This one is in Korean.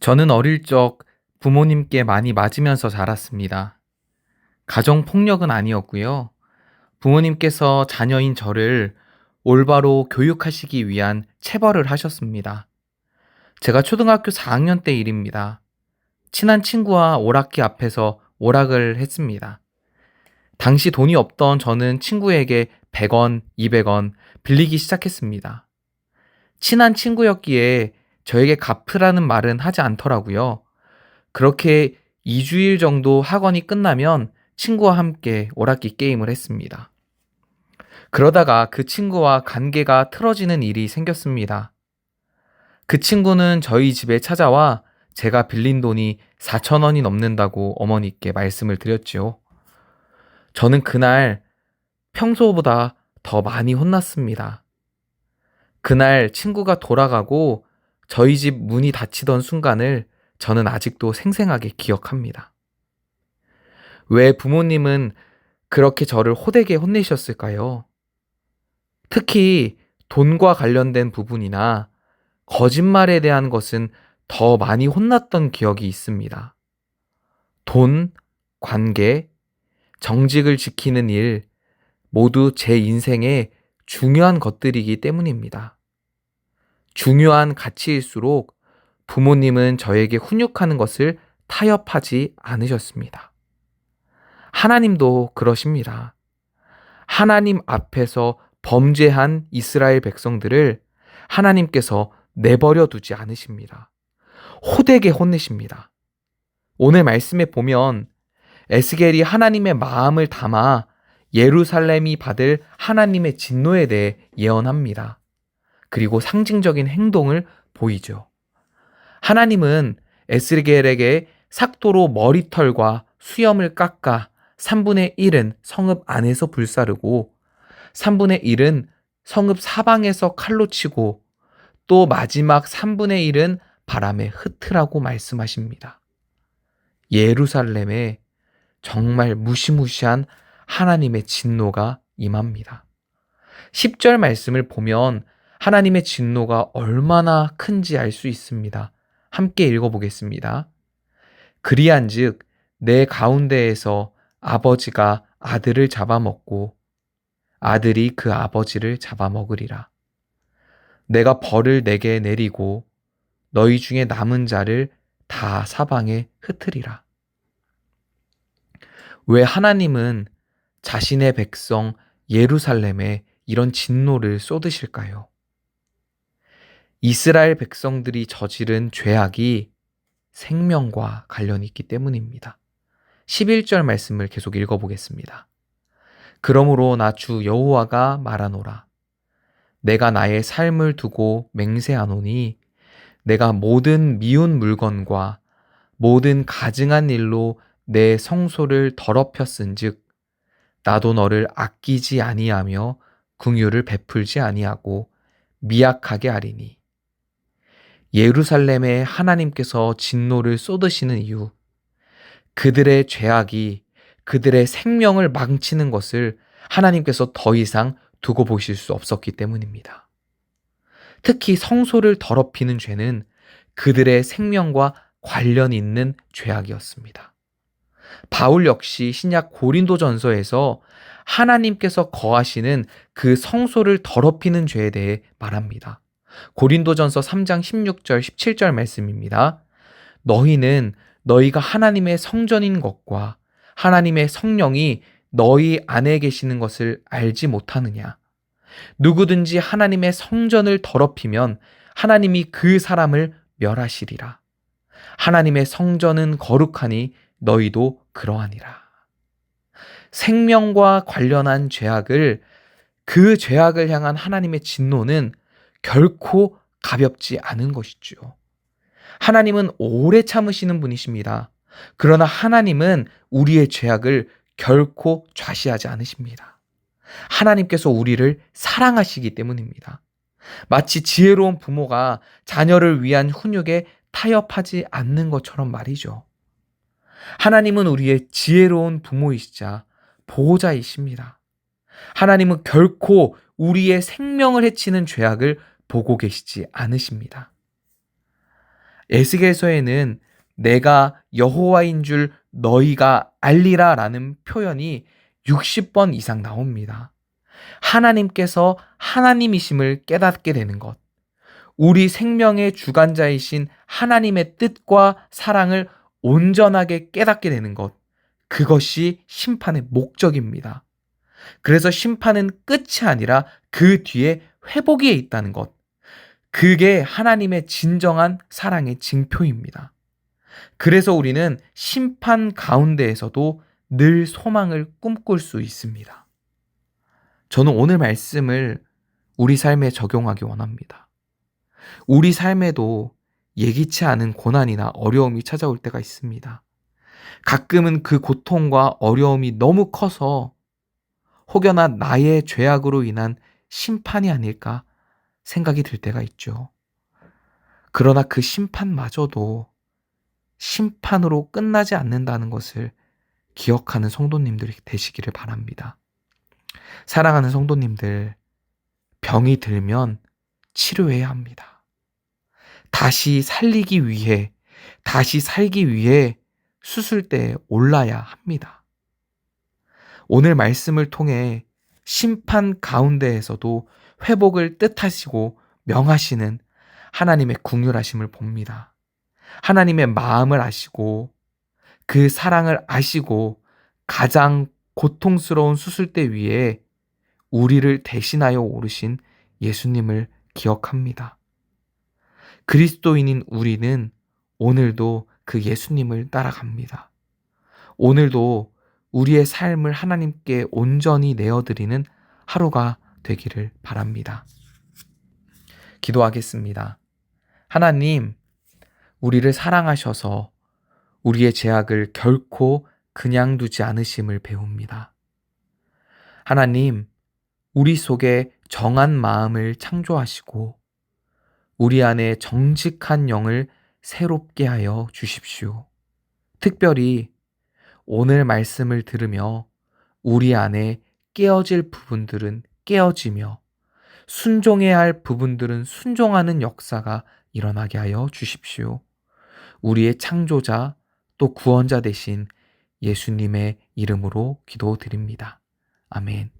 저는 어릴 적 부모님께 많이 맞으면서 자랐습니다. 가정폭력은 아니었고요. 부모님께서 자녀인 저를 올바로 교육하시기 위한 체벌을 하셨습니다. 제가 초등학교 4학년 때 일입니다. 친한 친구와 오락기 앞에서 오락을 했습니다. 당시 돈이 없던 저는 친구에게 100원, 200원 빌리기 시작했습니다. 친한 친구였기에 저에게 갚으라는 말은 하지 않더라고요. 그렇게 2주일 정도 학원이 끝나면 친구와 함께 오락기 게임을 했습니다. 그러다가 그 친구와 관계가 틀어지는 일이 생겼습니다. 그 친구는 저희 집에 찾아와 제가 빌린 돈이 4천 원이 넘는다고 어머니께 말씀을 드렸지요. 저는 그날 평소보다 더 많이 혼났습니다. 그날 친구가 돌아가고 저희 집 문이 닫히던 순간을 저는 아직도 생생하게 기억합니다. 왜 부모님은 그렇게 저를 호되게 혼내셨을까요? 특히 돈과 관련된 부분이나 거짓말에 대한 것은 더 많이 혼났던 기억이 있습니다. 돈, 관계, 정직을 지키는 일, 모두 제 인생의 중요한 것들이기 때문입니다. 중요한 가치일수록 부모님은 저에게 훈육하는 것을 타협하지 않으셨습니다. 하나님도 그러십니다. 하나님 앞에서 범죄한 이스라엘 백성들을 하나님께서 내버려 두지 않으십니다. 호되게 혼내십니다. 오늘 말씀에 보면 에스겔이 하나님의 마음을 담아 예루살렘이 받을 하나님의 진노에 대해 예언합니다. 그리고 상징적인 행동을 보이죠. 하나님은 에스겔에게 삭도로 머리털과 수염을 깎아 3분의 1은 성읍 안에서 불사르고 3분의 1은 성읍 사방에서 칼로 치고 또 마지막 3분의 1은 바람에 흩으라고 말씀하십니다. 예루살렘에 정말 무시무시한 하나님의 진노가 임합니다. 10절 말씀을 보면 하나님의 진노가 얼마나 큰지 알 수 있습니다. 함께 읽어보겠습니다. 그리한즉 내 가운데에서 아버지가 아들을 잡아먹고 아들이 그 아버지를 잡아먹으리라. 내가 벌을 내게 내리고 너희 중에 남은 자를 다 사방에 흩으리라. 왜 하나님은 자신의 백성 예루살렘에 이런 진노를 쏟으실까요? 이스라엘 백성들이 저지른 죄악이 생명과 관련이 있기 때문입니다. 11절 말씀을 계속 읽어보겠습니다. 그러므로 나 주 여호와가 말하노라. 내가 나의 삶을 두고 맹세하노니 내가 모든 미운 물건과 모든 가증한 일로 내 성소를 더럽혔은즉 나도 너를 아끼지 아니하며 긍휼을 베풀지 아니하고 미약하게 하리니. 예루살렘에 하나님께서 진노를 쏟으시는 이유, 그들의 죄악이 그들의 생명을 망치는 것을 하나님께서 더 이상 두고 보실 수 없었기 때문입니다. 특히 성소를 더럽히는 죄는 그들의 생명과 관련 있는 죄악이었습니다. 바울 역시 신약 고린도전서에서 하나님께서 거하시는 그 성소를 더럽히는 죄에 대해 말합니다. 고린도전서 3장 16절 17절 말씀입니다. 너희는 너희가 하나님의 성전인 것과 하나님의 성령이 너희 안에 계시는 것을 알지 못하느냐. 누구든지 하나님의 성전을 더럽히면 하나님이 그 사람을 멸하시리라. 하나님의 성전은 거룩하니 너희도 그러하니라. 생명과 관련한 죄악을 그 죄악을 향한 하나님의 진노는 결코 가볍지 않은 것이죠. 하나님은 오래 참으시는 분이십니다. 그러나 하나님은 우리의 죄악을 결코 좌시하지 않으십니다. 하나님께서 우리를 사랑하시기 때문입니다. 마치 지혜로운 부모가 자녀를 위한 훈육에 타협하지 않는 것처럼 말이죠. 하나님은 우리의 지혜로운 부모이시자 보호자이십니다. 하나님은 결코 우리의 생명을 해치는 죄악을 보고 계시지 않으십니다. 에스겔서에는 내가 여호와인 줄 너희가 알리라라는 표현이 60번 이상 나옵니다. 하나님께서 하나님이심을 깨닫게 되는 것, 우리 생명의 주관자이신 하나님의 뜻과 사랑을 온전하게 깨닫게 되는 것, 그것이 심판의 목적입니다. 그래서 심판은 끝이 아니라 그 뒤에 회복이 있다는 것, 그게 하나님의 진정한 사랑의 징표입니다. 그래서 우리는 심판 가운데에서도 늘 소망을 꿈꿀 수 있습니다. 저는 오늘 말씀을 우리 삶에 적용하기 원합니다. 우리 삶에도 예기치 않은 고난이나 어려움이 찾아올 때가 있습니다. 가끔은 그 고통과 어려움이 너무 커서 혹여나 나의 죄악으로 인한 심판이 아닐까 생각이 들 때가 있죠. 그러나 그 심판마저도 심판으로 끝나지 않는다는 것을 기억하는 성도님들이 되시기를 바랍니다. 사랑하는 성도님들, 병이 들면 치료해야 합니다. 다시 살기 위해 수술대에 올라야 합니다. 오늘 말씀을 통해 심판 가운데에서도 회복을 뜻하시고 명하시는 하나님의 긍휼하심을 봅니다. 하나님의 마음을 아시고 그 사랑을 아시고 가장 고통스러운 수술대 위에 우리를 대신하여 오르신 예수님을 기억합니다. 그리스도인인 우리는 오늘도 그 예수님을 따라갑니다. 오늘도 우리의 삶을 하나님께 온전히 내어드리는 하루가 되기를 바랍니다. 기도하겠습니다. 하나님, 우리를 사랑하셔서 우리의 죄악을 결코 그냥 두지 않으심을 배웁니다. 하나님, 우리 속에 정한 마음을 창조하시고 우리 안에 정직한 영을 새롭게 하여 주십시오. 특별히 오늘 말씀을 들으며 우리 안에 깨어질 부분들은 깨어지며 순종해야 할 부분들은 순종하는 역사가 일어나게 하여 주십시오. 우리의 창조자 또 구원자 되신 예수님의 이름으로 기도드립니다. 아멘.